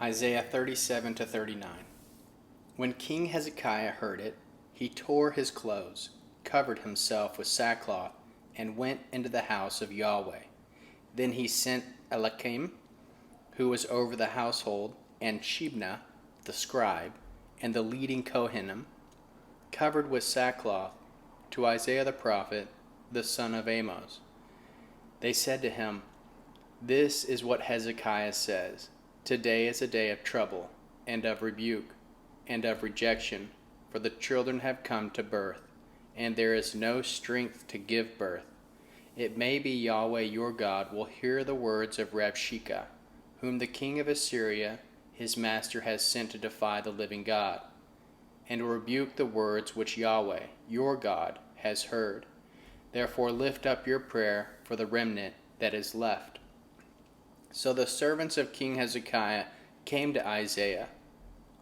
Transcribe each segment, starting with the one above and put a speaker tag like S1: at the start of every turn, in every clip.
S1: Isaiah 37 to 39. When King Hezekiah heard it, he tore his clothes, covered himself with sackcloth, and went into the house of Yahweh. Then he sent Eliakim, who was over the household, and Shebna, the scribe, and the leading Kohanim, covered with sackcloth, to Isaiah the prophet, the son of Amos. They said to him, "This is what Hezekiah says. Today is a day of trouble, and of rebuke, and of rejection, for the children have come to birth, and there is no strength to give birth. It may be Yahweh your God will hear the words of Rabshakeh, whom the king of Assyria, his master, has sent to defy the living God, and will rebuke the words which Yahweh, your God, has heard. Therefore lift up your prayer for the remnant that is left." So the servants of King Hezekiah came to Isaiah.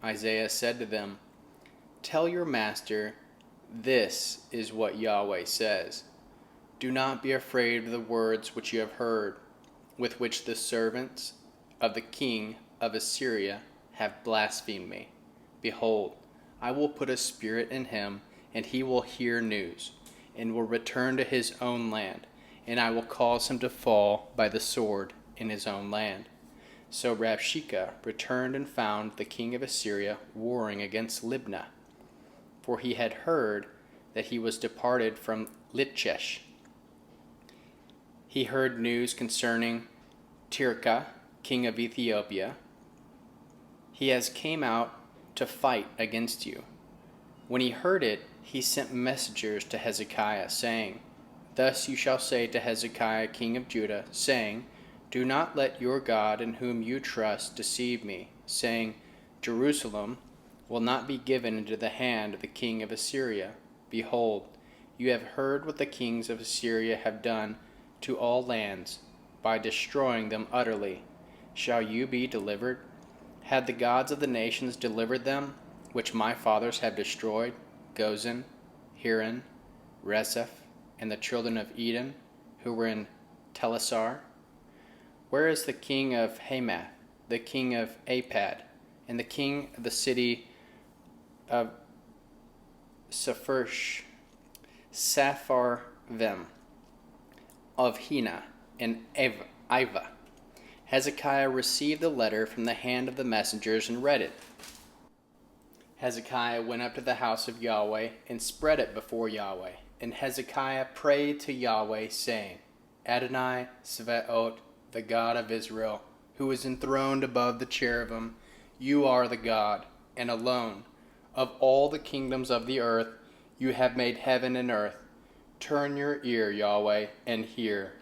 S1: Isaiah said to them, "Tell your master, this is what Yahweh says. Do not be afraid of the words which you have heard, with which the servants of the king of Assyria have blasphemed me. Behold, I will put a spirit in him, and he will hear news, and will return to his own land, and I will cause him to fall by the sword in his own land." So Rabshakeh returned and found the king of Assyria warring against Libnah, for he had heard that he was departed from Lachish. He heard news concerning Tirhakah, king of Ethiopia. He has came out to fight against you. When he heard it, he sent messengers to Hezekiah, saying, "Thus you shall say to Hezekiah king of Judah, saying, Do not let your God in whom you trust deceive me, saying, Jerusalem will not be given into the hand of the king of Assyria. Behold, you have heard what the kings of Assyria have done to all lands, by destroying them utterly. Shall you be delivered? Had the gods of the nations delivered them, which my fathers have destroyed, Gozan, Haran, Rezeph, and the children of Eden, who were in Telassar? Where is the king of Hamath, the king of Apad, and the king of the city of Sepharvaim, of Hena and Iva?" Hezekiah received the letter from the hand of the messengers and read it. Hezekiah went up to the house of Yahweh and spread it before Yahweh. And Hezekiah prayed to Yahweh, saying, "Adonai Sevaot, the God of Israel, who is enthroned above the cherubim, you are the God, and alone. Of all the kingdoms of the earth, you have made heaven and earth. Turn your ear, Yahweh, and hear.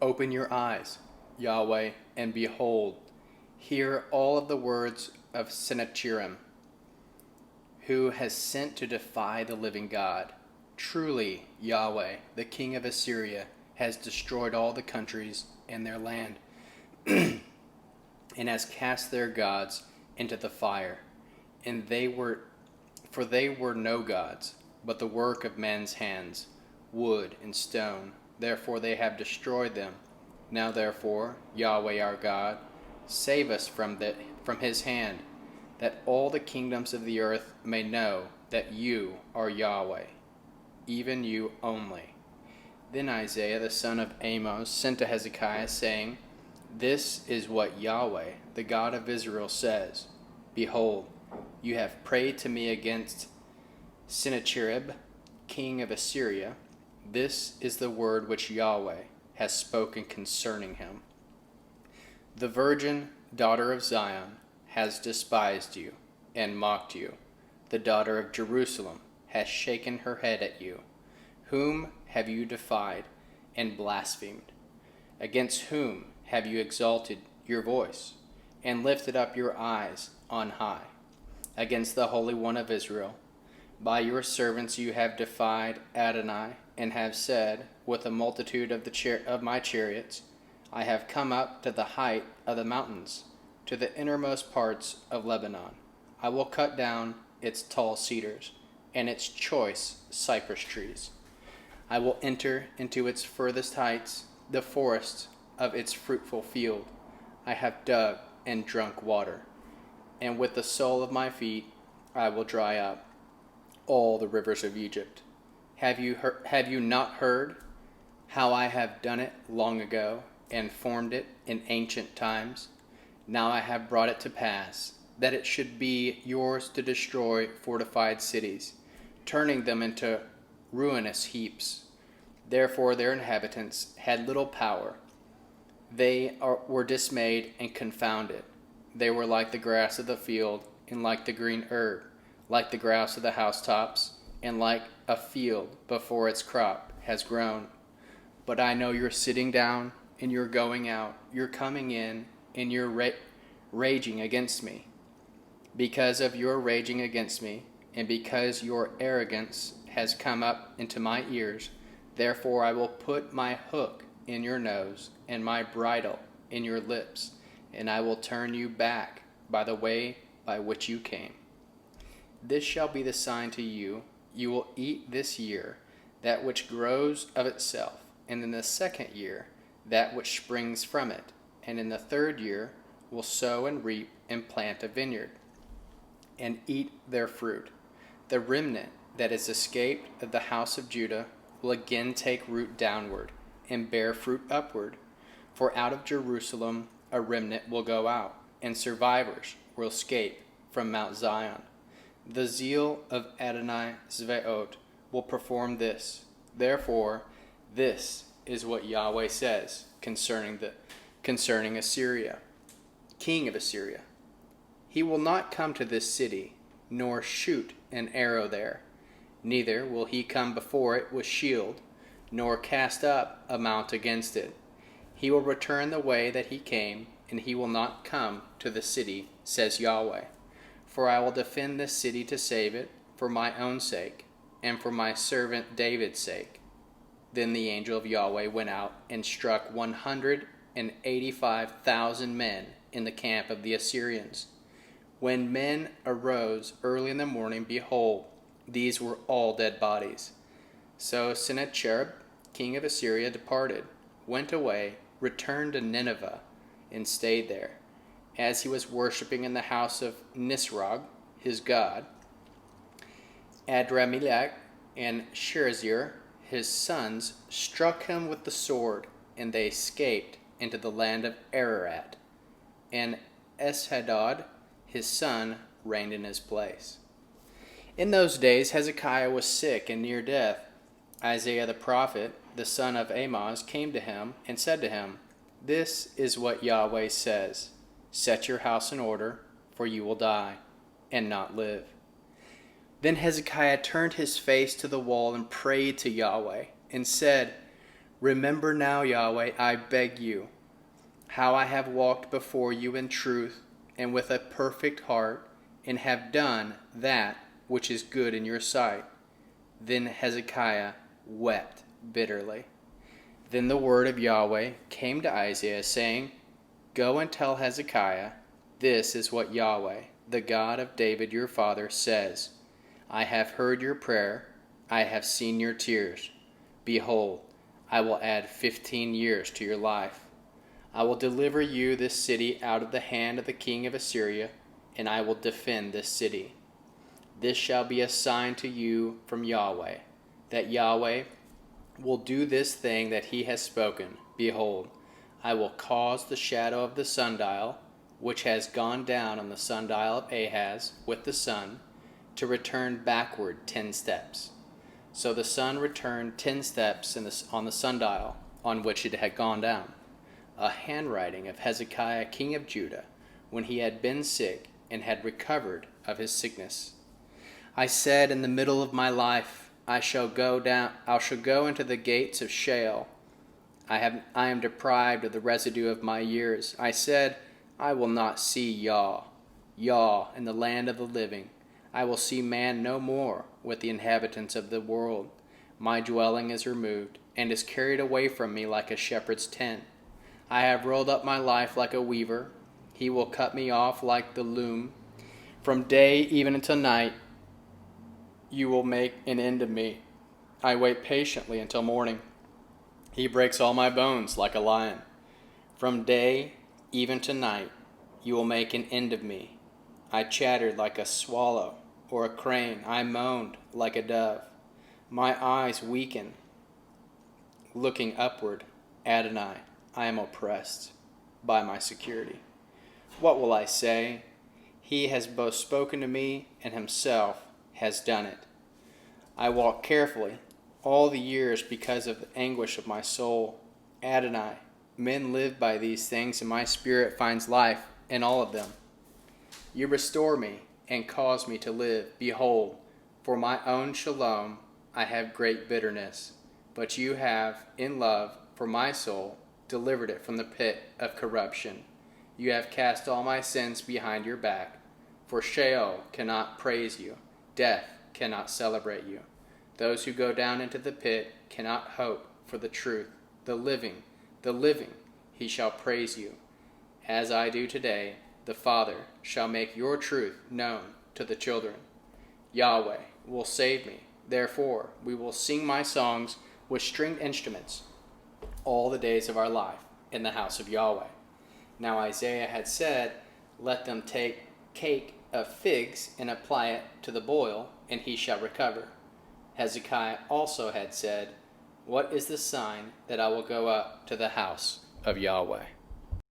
S1: Open your eyes, Yahweh, and behold. Hear all of the words of Sennacherib, who has sent to defy the living God. Truly, Yahweh, the king of Assyria, has destroyed all the countries and their land, and has cast their gods into the fire. And they were no gods, but the work of men's hands, wood and stone. Therefore they have destroyed them. Now therefore, Yahweh our God, save us from his hand, that all the kingdoms of the earth may know that you are Yahweh, even you only." Then Isaiah the son of Amos sent to Hezekiah, saying, "This is what Yahweh, the God of Israel, says. Behold, you have prayed to me against Sennacherib, king of Assyria. This is the word which Yahweh has spoken concerning him. The virgin daughter of Zion has despised you and mocked you. The daughter of Jerusalem has shaken her head at you. Whom have you defied and blasphemed? Against whom have you exalted your voice and lifted up your eyes on high? Against the Holy One of Israel. By your servants you have defied Adonai, and have said, with a multitude of my chariots, I have come up to the height of the mountains, to the innermost parts of Lebanon. I will cut down its tall cedars and its choice cypress trees. I will enter into its furthest heights, the forests of its fruitful field. I have dug and drunk water. And with the sole of my feet I will dry up all the rivers of Egypt. Have you not heard how I have done it long ago and formed it in ancient times? Now I have brought it to pass, that it should be yours to destroy fortified cities, turning them into ruinous heaps. Therefore their inhabitants had little power. Were dismayed and confounded. They were like the grass of the field, and like the green herb, like the grass of the housetops, and like a field before its crop has grown. But I know you're sitting down, and you're going out, you're coming in, and you're raging against me. Because of your raging against me, and because your arrogance has come up into my ears, therefore I will put my hook in your nose, and my bridle in your lips, and I will turn you back by the way by which you came. This shall be the sign to you: you will eat this year that which grows of itself, and in the second year that which springs from it, and in the third year will sow and reap and plant a vineyard, and eat their fruit. The remnant that is escaped of the house of Judah will again take root downward, and bear fruit upward. For out of Jerusalem a remnant will go out, and survivors will escape from Mount Zion. The zeal of Adonai Zvaot will perform this. Therefore, this is what Yahweh says concerning Assyria, king of Assyria. He will not come to this city, nor shoot an arrow there. Neither will he come before it with shield, nor cast up a mount against it. He will return the way that he came, and he will not come to the city, says Yahweh. For I will defend this city to save it, for my own sake, and for my servant David's sake. Then the angel of Yahweh went out and struck 185,000 men in the camp of the Assyrians. When men arose early in the morning, behold, these were all dead bodies. So Sennacherib, king of Assyria, departed, went away, returned to Nineveh, and stayed there. As he was worshipping in the house of Nisrog, his god, Adramelech and Sherezer, his sons, struck him with the sword, and they escaped into the land of Ararat. And Eshadod, his son, reigned in his place. In those days Hezekiah was sick and near death. Isaiah the prophet, the son of Amoz, came to him and said to him, This is what Yahweh says, Set your house in order, for you will die, and not live. Then Hezekiah turned his face to the wall and prayed to Yahweh, and said, Remember now, Yahweh, I beg you, how I have walked before you in truth and with a perfect heart, and have done that which is good in your sight. Then Hezekiah wept bitterly. Then the word of Yahweh came to Isaiah, saying, Go and tell Hezekiah, This is what Yahweh, the God of David your father, says. I have heard your prayer, I have seen your tears. Behold, I will add 15 years to your life. I will deliver you this city out of the hand of the king of Assyria, and I will defend this city. This shall be a sign to you from Yahweh, that Yahweh will do this thing that he has spoken. Behold, I will cause the shadow of the sundial, which has gone down on the sundial of Ahaz with the sun, to return backward 10 steps. So the sun returned 10 steps on the sundial on which it had gone down, a handwriting of Hezekiah king of Judah, when he had been sick and had recovered of his sickness. I said in the middle of my life, I shall go into the gates of Sheol. I am deprived of the residue of my years. I said, I will not see Yah in the land of the living. I will see man no more with the inhabitants of the world. My dwelling is removed, and is carried away from me like a shepherd's tent. I have rolled up my life like a weaver. He will cut me off like the loom. From day even until night, you will make an end of me. I wait patiently until morning. He breaks all my bones like a lion. From day even to night, You will make an end of me. I chattered like a swallow or a crane. I moaned like a dove. My eyes weaken, looking upward. Adonai, I am oppressed by my security. What will I say? He has both spoken to me and himself has done it. I walk carefully all the years because of the anguish of my soul. Adonai, men live by these things, and my spirit finds life in all of them. You restore me and cause me to live. Behold, for my own shalom I have great bitterness, but you have, in love for my soul, delivered it from the pit of corruption. You have cast all my sins behind your back, for Sheol cannot praise you, death cannot celebrate you. Those who go down into the pit cannot hope for the truth. The living, he shall praise you. As I do today, the Father shall make your truth known to the children. Yahweh will save me. Therefore, we will sing my songs with stringed instruments all the days of our life in the house of Yahweh. Now Isaiah had said, let them take cake of figs and apply it to the boil, and he shall recover. Hezekiah also had said, what is the sign that I will go up to the house of Yahweh?